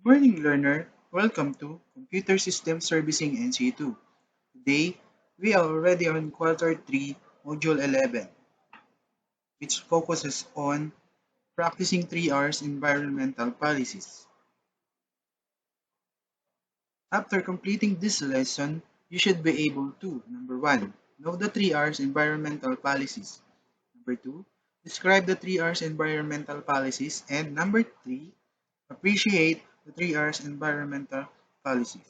Morning learner, welcome to Computer System Servicing NC2. Today, we are already on Quarter 3, Module 11, which focuses on practicing 3 R's environmental policies. After completing this lesson, you should be able to number 1. Know the 3 R's environmental policies. Number 2. Describe the 3 R's environmental policies. And number 3. Appreciate the 3 R's environmental policies.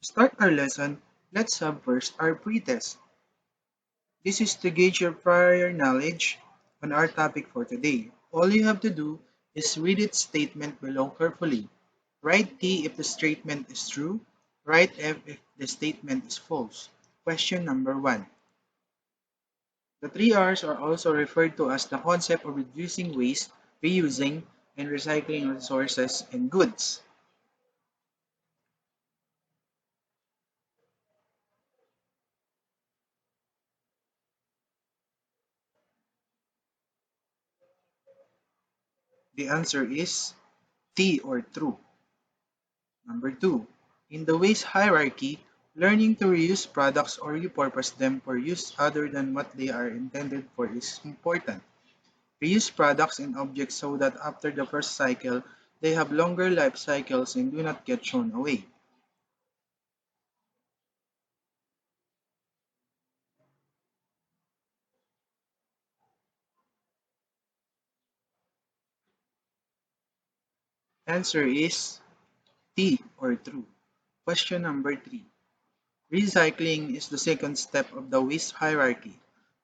To start our lesson, let's have first our pretest. This is to gauge your prior knowledge on our topic for today. All you have to do is read its statement below carefully. Write T if the statement is true. Write F if the statement is false. Question number 1. The 3 R's are also referred to as the concept of reducing waste, reusing, and recycling resources and goods. The answer is T or true. Number 2. In the waste hierarchy, learning to reuse products or repurpose them for use other than what they are intended for is important. Reuse products and objects so that after the first cycle, they have longer life cycles and do not get thrown away. Answer is T or true. Question number 3. Recycling is the second step of the waste hierarchy.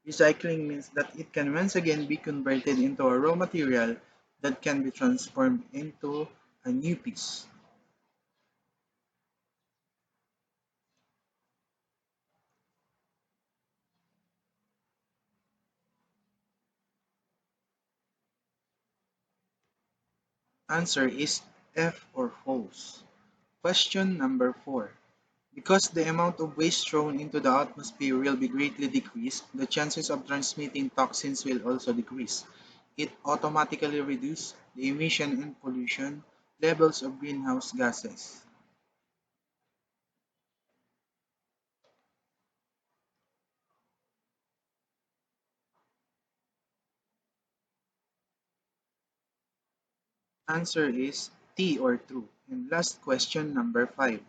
Recycling means that it can once again be converted into a raw material that can be transformed into a new piece. Answer is F or false. Question number 4. Because the amount of waste thrown into the atmosphere will be greatly decreased, the chances of transmitting toxins will also decrease. It automatically reduces the emission and pollution levels of greenhouse gases. Answer is T or true. And last question number 5.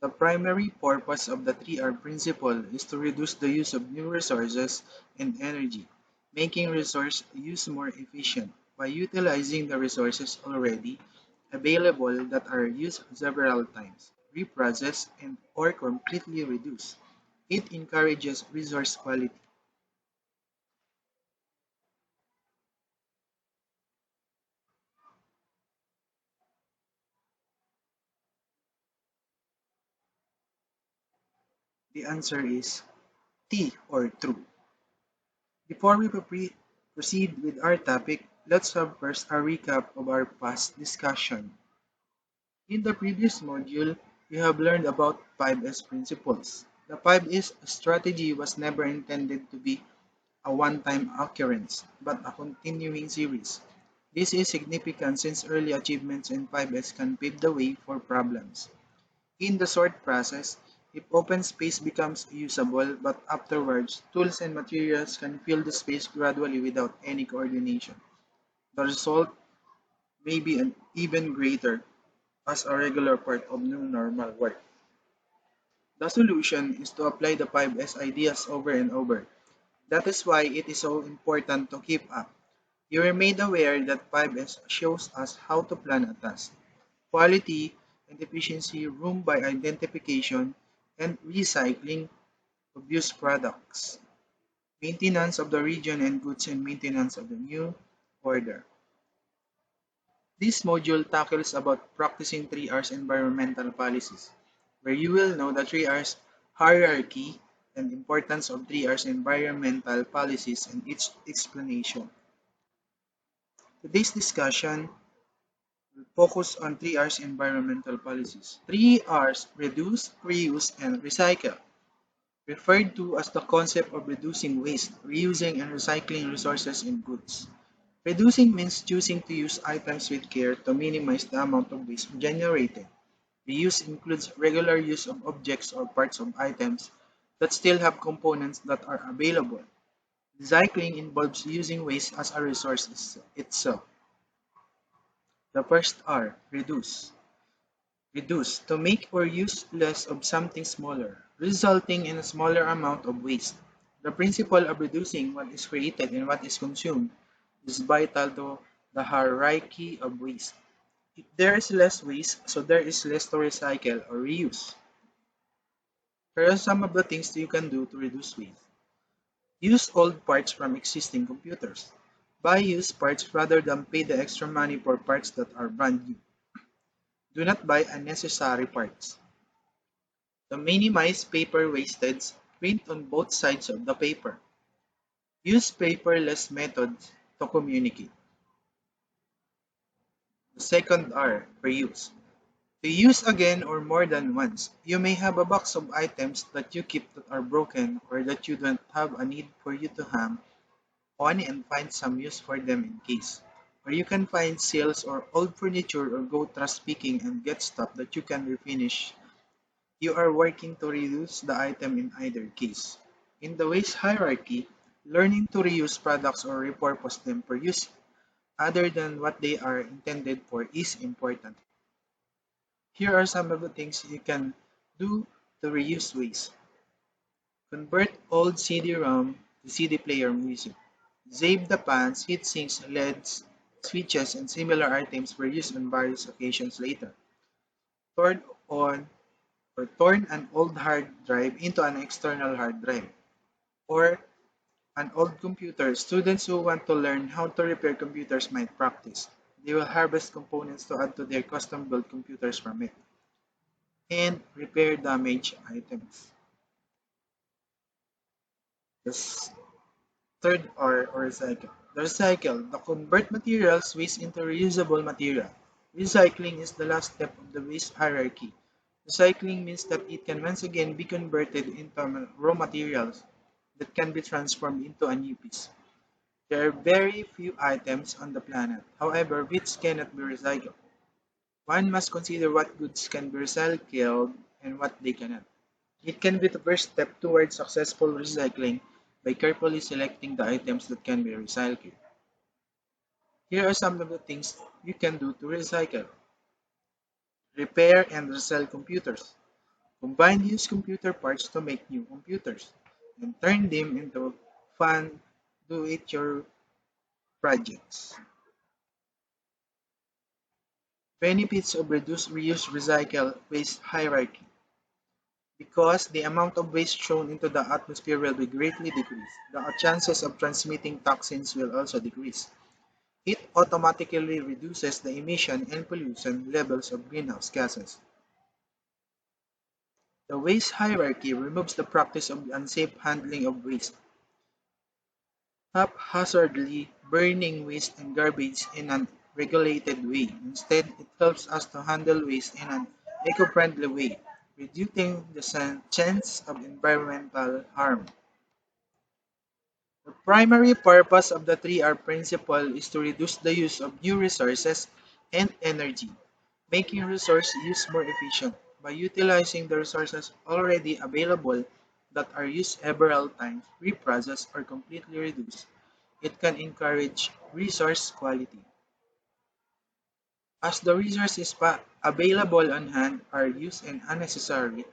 The primary purpose of the 3R principle is to reduce the use of new resources and energy, making resource use more efficient by utilizing the resources already available that are used several times, reprocessed, and or completely reduced. It encourages resource quality. The answer is T or true. Before we proceed with our topic, let's have first a recap of our past discussion. In the previous module, we have learned about 5S principles. The 5S strategy was never intended to be a one-time occurrence, but a continuing series. This is significant since early achievements in 5S can pave the way for problems. In the sort process, if open space becomes usable, but afterwards, tools and materials can fill the space gradually without any coordination. The result may be an even greater as a regular part of new normal work. The solution is to apply the 5S ideas over and over. That is why it is so important to keep up. You are made aware that 5S shows us how to plan a task. Quality and efficiency room by identification and recycling of used products. Maintenance of the region and goods and maintenance of the new order. This module tackles about practicing 3 R's environmental policies, where you will know the 3 R's hierarchy and importance of 3 R's environmental policies and its explanation. Today's discussion will focus on 3 R's environmental policies. 3 R's reduce, reuse, and recycle, referred to as the concept of reducing waste, reusing, and recycling resources and goods. Reducing means choosing to use items with care to minimize the amount of waste generated. Reuse includes regular use of objects or parts of items that still have components that are available. Recycling involves using waste as a resource itself. The first R, reduce. Reduce, to make or use less of something smaller, resulting in a smaller amount of waste. The principle of reducing what is created and what is consumed is vital to the hierarchy of waste. If there is less waste, so there is less to recycle or reuse. Here are some of the things you can do to reduce waste. Use old parts from existing computers. Buy used parts rather than pay the extra money for parts that are brand new. Do not buy unnecessary parts. To minimize paper wastage, print on both sides of the paper. Use paperless methods to communicate. The second R, reuse. To use again or more than once. You may have a box of items that you keep that are broken or that you don't have a need for you to hang on and find some use for them in case. Or you can find sales or old furniture or go trash picking and get stuff that you can refinish. You are working to reduce the item in either case. In the waste hierarchy, learning to reuse products or repurpose them for use other than what they are intended for is important. Here are some of the things you can do to reuse waste. Convert old CD-ROM to CD player music. Save the fans, heatsinks, LEDs, switches, and similar items for use on various occasions later. Turn on or turn an old hard drive into an external hard drive. Or an old computer. Students who want to learn how to repair computers might practice. They will harvest components to add to their custom-built computers from it. And repair damaged items. The third R, or recycle. The recycle, the convert materials waste into reusable material. Recycling is the last step of the waste hierarchy. Recycling means that it can once again be converted into raw materials that can be transformed into a new piece. There are very few items on the planet, however, which cannot be recycled. One must consider what goods can be recycled and what they cannot. It can be the first step towards successful recycling by carefully selecting the items that can be recycled. Here are some of the things you can do to recycle. Repair and resell computers. Combine used computer parts to make new computers and turn them into fun do-it-your projects. Benefits of reduce, reuse, recycle waste hierarchy. Because the amount of waste thrown into the atmosphere will be greatly decreased, the chances of transmitting toxins will also decrease. It automatically reduces the emission and pollution levels of greenhouse gases. The waste hierarchy removes the practice of unsafe handling of waste, haphazardly burning waste and garbage in an regulated way. Instead, it helps us to handle waste in an eco-friendly way, reducing the chance of environmental harm. The primary purpose of the 3R principle is to reduce the use of new resources and energy, making resource use more efficient. By utilizing the resources already available that are used several times, reprocessed, or completely reduced, it can encourage resource quality. As the resources available on hand are used and unnecessary,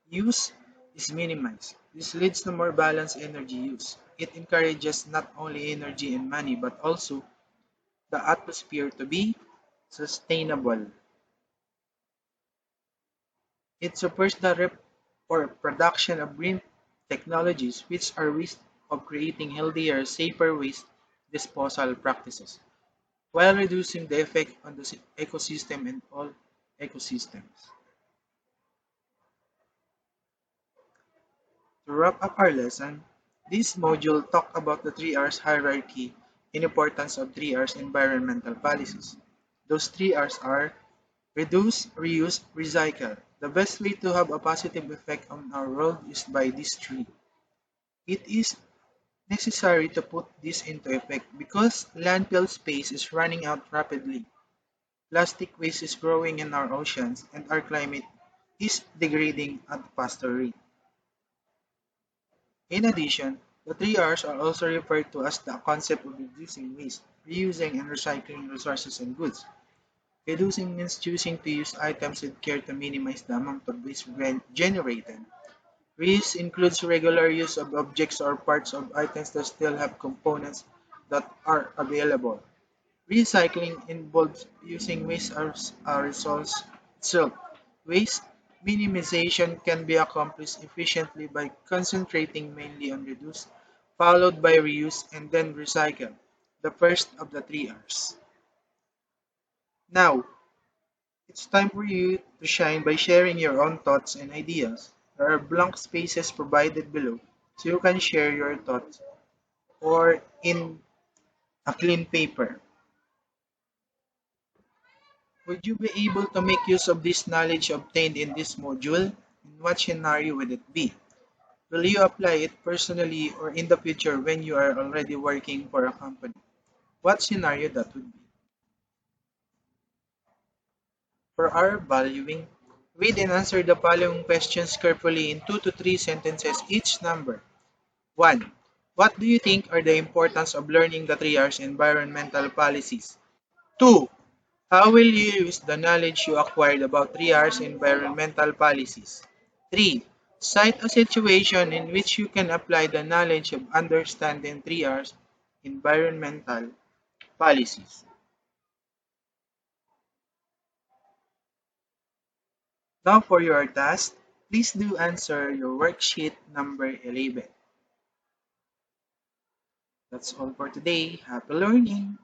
use is minimized. This leads to more balanced energy use. It encourages not only energy and money but also the atmosphere to be sustainable. It supports the or production of green technologies which are ways of creating healthier, safer waste disposal practices, while reducing the effect on the ecosystem and all ecosystems. To wrap up our lesson, this module talked about the 3Rs hierarchy and importance of 3Rs environmental policies. Those 3Rs are reduce, reuse, recycle. The best way to have a positive effect on our world is by these three. It is Necessary to put this into effect because landfill space is running out rapidly. Plastic waste is growing in our oceans and our climate is degrading at a faster rate. In addition, the three R's are also referred to as the concept of reducing waste, reusing and recycling resources and goods. Reducing means choosing to use items with care to minimize the amount of waste generated. Reuse includes regular use of objects or parts of items that still have components that are available. Recycling involves using waste as a resource itself. Waste minimization can be accomplished efficiently by concentrating mainly on reduce, followed by reuse, and then recycle, the first of the three R's. Now, it's time for you to shine by sharing your own thoughts and ideas. There are blank spaces provided below, so you can share your thoughts or in a clean paper. Would you be able to make use of this knowledge obtained in this module? In what scenario would it be? Will you apply it personally or in the future when you are already working for a company? What scenario that would be? For our valuing, read and answer the following questions carefully in 2 to 3 sentences each number. 1. What do you think are the importance of learning the 3 R's environmental policies? 2. How will you use the knowledge you acquired about 3 R's environmental policies? 3. Cite a situation in which you can apply the knowledge of understanding 3 R's environmental policies. Now for your task, please do answer your worksheet number 11. That's all for today. Happy learning!